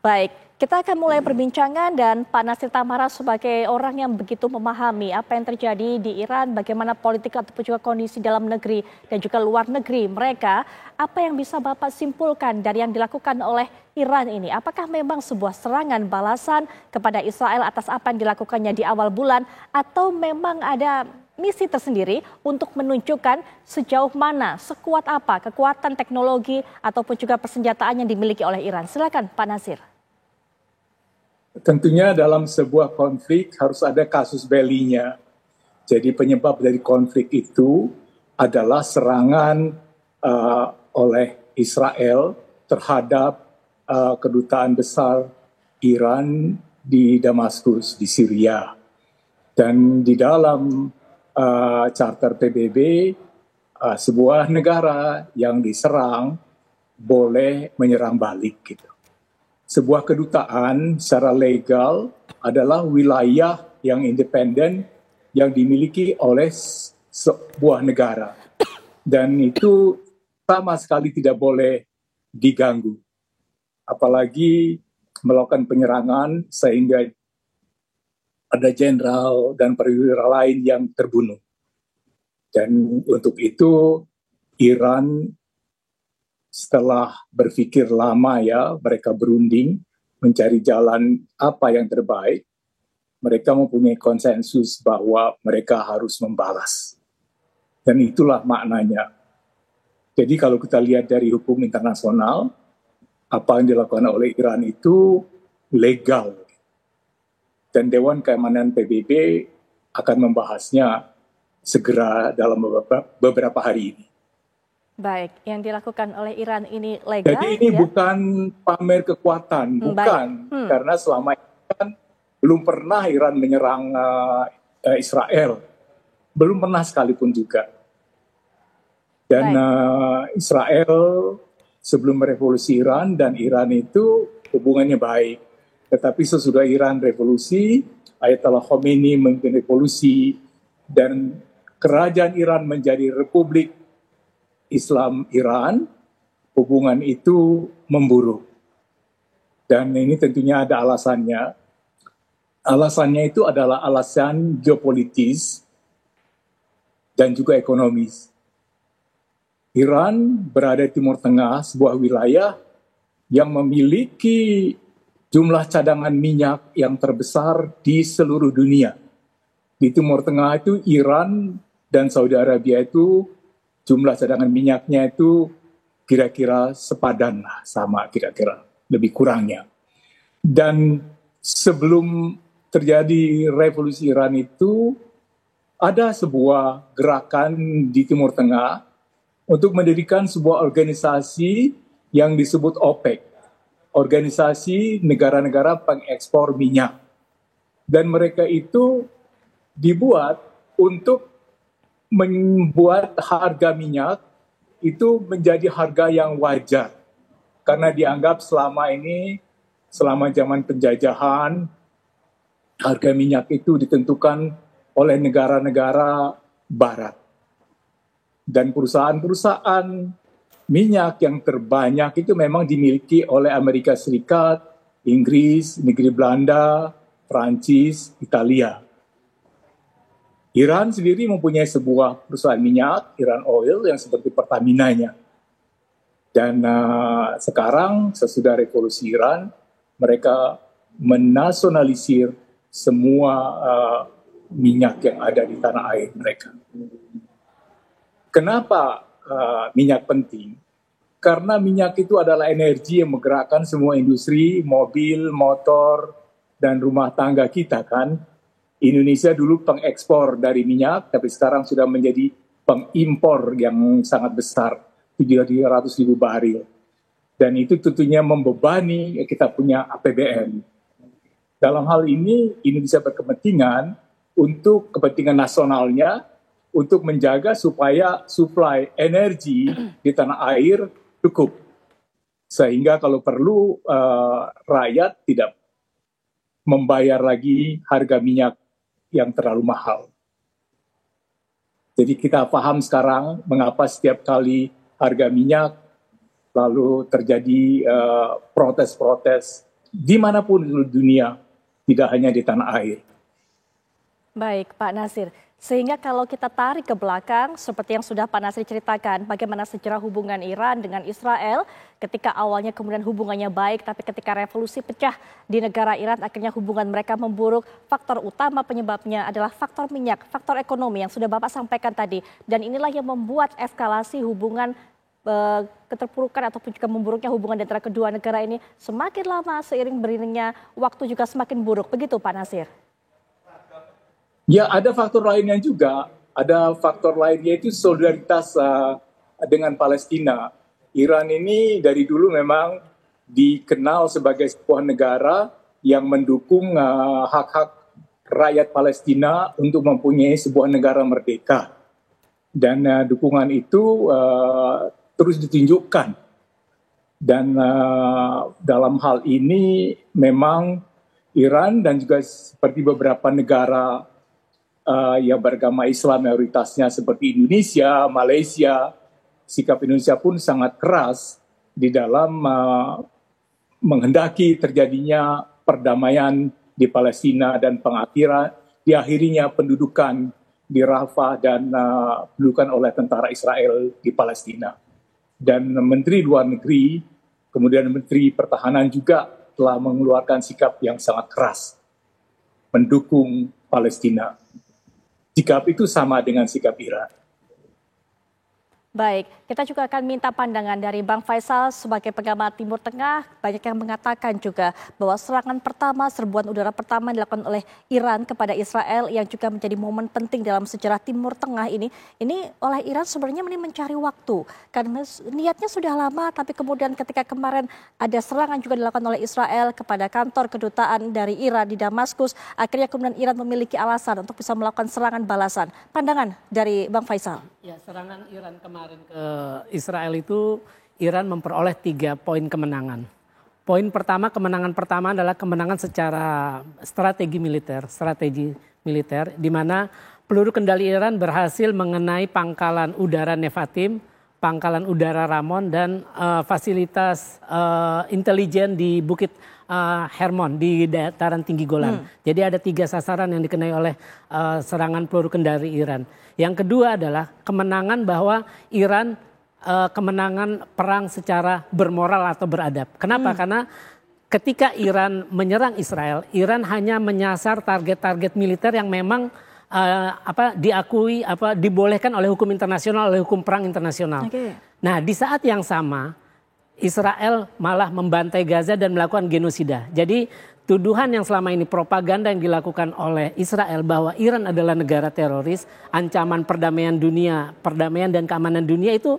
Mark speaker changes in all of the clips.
Speaker 1: Baik, kita akan mulai perbincangan dan Pak Nasir Tamara sebagai orang yang begitu memahami apa yang terjadi di Iran, bagaimana politik ataupun juga kondisi dalam negeri dan juga luar negeri mereka, apa yang bisa Bapak simpulkan dari yang dilakukan oleh Iran ini? Apakah memang sebuah serangan balasan kepada Israel atas apa yang dilakukannya di awal bulan atau memang ada misi tersendiri untuk menunjukkan sejauh mana, sekuat apa kekuatan teknologi ataupun juga persenjataan yang dimiliki oleh Iran? Silakan Pak Nasir.
Speaker 2: Tentunya dalam sebuah konflik harus ada kasus bellinya. Jadi penyebab dari konflik itu adalah serangan oleh Israel terhadap kedutaan besar Iran di Damaskus, di Syria. Dan di dalam charter PBB, sebuah negara yang diserang boleh menyerang balik gitu. Sebuah kedutaan secara legal adalah wilayah yang independen yang dimiliki oleh sebuah negara. Dan itu sama sekali tidak boleh diganggu. Apalagi melakukan penyerangan sehingga ada jenderal dan perwira lain yang terbunuh. Dan untuk itu Iran setelah berpikir lama mereka berunding mencari jalan apa yang terbaik. Mereka mempunyai konsensus bahwa mereka harus membalas. Dan itulah maknanya. Jadi kalau kita lihat dari hukum internasional, apa yang dilakukan oleh Iran itu legal. Dan Dewan Keamanan PBB akan membahasnya segera dalam beberapa hari ini.
Speaker 1: Baik, yang dilakukan oleh Iran ini legal.
Speaker 2: Jadi ini bukan pamer kekuatan, bukan. Karena selama ini kan belum pernah Iran menyerang Israel. Belum pernah sekalipun juga. Dan Israel sebelum revolusi Iran dan Iran itu hubungannya baik. Tetapi sesudah Iran revolusi, Ayatollah Khomeini memimpin revolusi, dan kerajaan Iran menjadi Republik Islam Iran, hubungan itu memburuk. Dan ini tentunya ada alasannya. Alasannya itu adalah alasan geopolitis dan juga ekonomis. Iran berada di Timur Tengah, sebuah wilayah yang memiliki jumlah cadangan minyak yang terbesar di seluruh dunia. Di Timur Tengah itu Iran dan Saudi Arabia itu jumlah cadangan minyaknya itu kira-kira sepadan lah, sama kira-kira, lebih kurangnya. Dan sebelum terjadi revolusi Iran itu, ada sebuah gerakan di Timur Tengah untuk mendirikan sebuah organisasi yang disebut OPEC, Organisasi Negara-Negara Pengekspor Minyak. Dan mereka itu dibuat untuk membuat harga minyak itu menjadi harga yang wajar. Karena dianggap selama ini, selama zaman penjajahan, harga minyak itu ditentukan oleh negara-negara barat. Dan perusahaan-perusahaan minyak yang terbanyak itu memang dimiliki oleh Amerika Serikat, Inggris, negeri Belanda, Prancis, Italia. Iran sendiri mempunyai sebuah perusahaan minyak, Iran Oil, yang seperti Pertamina-nya. Dan sekarang sesudah revolusi Iran, mereka menasionalisir semua minyak yang ada di tanah air mereka. Kenapa minyak penting? Karena minyak itu adalah energi yang menggerakkan semua industri, mobil, motor, dan rumah tangga kita kan. Indonesia dulu pengekspor dari minyak, tapi sekarang sudah menjadi pengimpor yang sangat besar, 700.000 baril. Dan itu tentunya membebani kita punya APBN. Dalam hal ini, Indonesia berkepentingan untuk kepentingan nasionalnya, untuk menjaga supaya suplai energi di tanah air cukup. Sehingga kalau perlu, rakyat tidak membayar lagi harga minyak yang terlalu mahal. Jadi kita paham sekarang mengapa setiap kali harga minyak lalu terjadi protes-protes dimanapun di seluruh dunia, tidak hanya di tanah air.
Speaker 1: Baik, Pak Nasir. Sehingga kalau kita tarik ke belakang, seperti yang sudah Pak Nasir ceritakan, bagaimana sejarah hubungan Iran dengan Israel, ketika awalnya kemudian hubungannya baik, tapi ketika revolusi pecah di negara Iran, akhirnya hubungan mereka memburuk. Faktor utama penyebabnya adalah faktor minyak, faktor ekonomi yang sudah Bapak sampaikan tadi. Dan inilah yang membuat eskalasi hubungan keterpurukan ataupun juga memburuknya hubungan antara kedua negara ini semakin lama seiring beriringnya waktu juga semakin buruk. Begitu Pak Nasir?
Speaker 2: Ya, ada faktor lainnya juga. Ada faktor lainnya itu solidaritas dengan Palestina. Iran ini dari dulu memang dikenal sebagai sebuah negara yang mendukung hak-hak rakyat Palestina untuk mempunyai sebuah negara merdeka. Dan dukungan itu terus ditunjukkan. Dan dalam hal ini memang Iran dan juga seperti beberapa negara yang beragama Islam mayoritasnya seperti Indonesia, Malaysia, sikap Indonesia pun sangat keras di dalam menghendaki terjadinya perdamaian di Palestina dan diakhirinya pendudukan di Rafah dan pendudukan oleh tentara Israel di Palestina. Dan Menteri Luar Negeri, kemudian Menteri Pertahanan juga telah mengeluarkan sikap yang sangat keras mendukung Palestina. Sikap itu sama dengan sikap Iran.
Speaker 1: Baik, kita juga akan minta pandangan dari Bang Faisal sebagai pengamat Timur Tengah. Banyak yang mengatakan juga bahwa serangan pertama, serbuan udara pertama dilakukan oleh Iran kepada Israel yang juga menjadi momen penting dalam sejarah Timur Tengah ini oleh Iran sebenarnya mencari waktu. Karena niatnya sudah lama, tapi kemudian ketika kemarin ada serangan juga dilakukan oleh Israel kepada kantor kedutaan dari Iran di Damaskus, akhirnya kemudian Iran memiliki alasan untuk bisa melakukan serangan balasan. Pandangan dari Bang Faisal.
Speaker 3: Ya, serangan Iran kemarin ke Israel itu Iran memperoleh 3 poin kemenangan. Kemenangan pertama adalah kemenangan secara strategi militer di mana peluru kendali Iran berhasil mengenai pangkalan udara Nevatim, pangkalan udara Ramon dan fasilitas intelijen di Bukit Hermon di dataran tinggi Golan. Jadi ada 3 sasaran yang dikenai oleh serangan peluru kendali Iran. Yang kedua adalah kemenangan bahwa Iran kemenangan perang secara bermoral atau beradab. Kenapa? Karena ketika Iran menyerang Israel, Iran hanya menyasar target-target militer yang memang diakui dibolehkan oleh hukum internasional, oleh hukum perang internasional. Okay. Nah, di saat yang sama Israel malah membantai Gaza dan melakukan genosida. Jadi tuduhan yang selama ini propaganda yang dilakukan oleh Israel bahwa Iran adalah negara teroris, ancaman perdamaian dunia, perdamaian dan keamanan dunia itu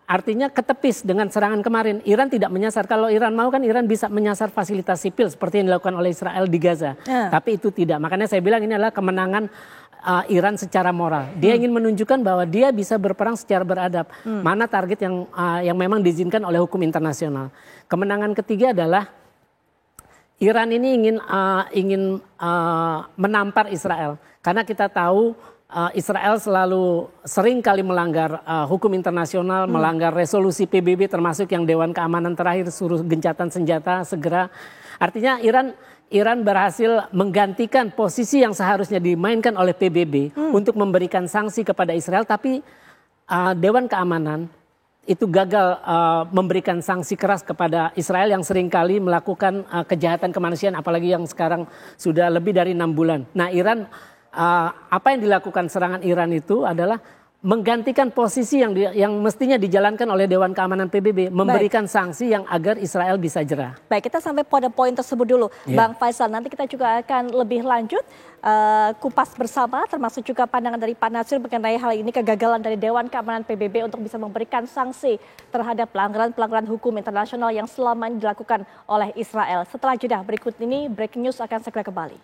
Speaker 3: artinya ketepis dengan serangan kemarin. Iran tidak menyasar. Kalau Iran mau kan Iran bisa menyasar fasilitas sipil seperti yang dilakukan oleh Israel di Gaza. Tapi itu tidak. Makanya saya bilang ini adalah kemenangan Iran secara moral. Dia ingin menunjukkan bahwa dia bisa berperang secara beradab. Mana target yang memang diizinkan oleh hukum internasional. Kemenangan ketiga adalah Iran ini ingin menampar Israel. Karena kita tahu Israel selalu sering kali melanggar hukum internasional, melanggar resolusi PBB termasuk yang Dewan Keamanan terakhir suruh gencatan senjata segera. Artinya Iran berhasil menggantikan posisi yang seharusnya dimainkan oleh PBB untuk memberikan sanksi kepada Israel, tapi Dewan Keamanan itu gagal memberikan sanksi keras kepada Israel yang seringkali melakukan kejahatan kemanusiaan, apalagi yang sekarang sudah lebih dari 6 bulan. Nah, Iran apa yang dilakukan serangan Iran itu adalah menggantikan posisi yang mestinya dijalankan oleh Dewan Keamanan PBB, memberikan sanksi yang agar Israel bisa jerah.
Speaker 1: Baik, kita sampai pada poin tersebut dulu, Bang Faisal. Nanti kita juga akan lebih lanjut kupas bersama, termasuk juga pandangan dari Pak Nasir mengenai hal ini, kegagalan dari Dewan Keamanan PBB untuk bisa memberikan sanksi terhadap pelanggaran hukum internasional yang selama ini dilakukan oleh Israel. Setelah jeda berikut ini, breaking news akan segera kembali.